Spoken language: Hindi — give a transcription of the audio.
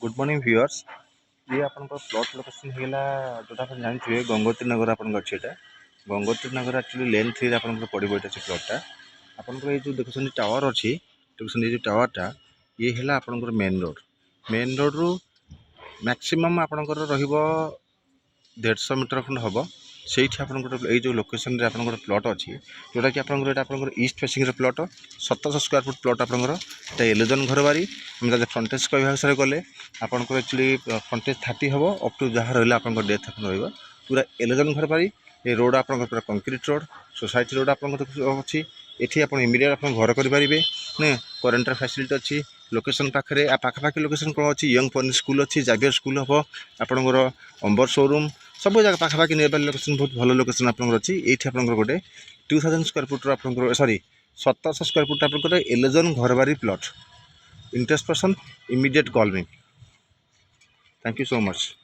Good morning viewers. ये अपन प्लॉट लोकेशन है जोटा आप जानते गंगोत्री नगर अपन अच्छे गंगोत्री नगर एक्चुअली लेन 3 आप पड़ो ये प्लॉटा आपन जो देखुं टावर अच्छी देखुं जो टावरटा ये है आपंकर मेन रोड रु मैक्सिमम आपंकर रही मीटर खंड हम से जो लोकेशन आप प्लॉट अच्छी जोटा कि आप east facing plot 1700 square foot plot आपंकर एलेजन घर बारी फ्रंटेज कह हिसाब से गले आपंकर एक्चुअली फ्रंटेज 30 हम अप टू जहाँ रहा आप डेथ पूरा एलेजन घर बारी ये रोड आप पूरा कंक्रीट रोड सोसाइटी रोड आप अच्छी ये आप इमिडिएट आप घर करेंगे ना करेन्टर फैसिलिटी अच्छी लोकेशन पाखे पाखापाखि लोकेशन कौन अच्छी यंग पॉइंट स्कूल अच्छी जावियर स्कूल हम आपंकर अंबर शोरूम सब जगह पाखापाखि नियर लोकेशन बहुत भल लोकेशन आप अच्छी ये गोटे 2000 स्क्वायर फुट आप सॉरी 1700 स्क्वायर फुट आप एलेजन घर बारी plot interest person immediate call me. Thank you so much.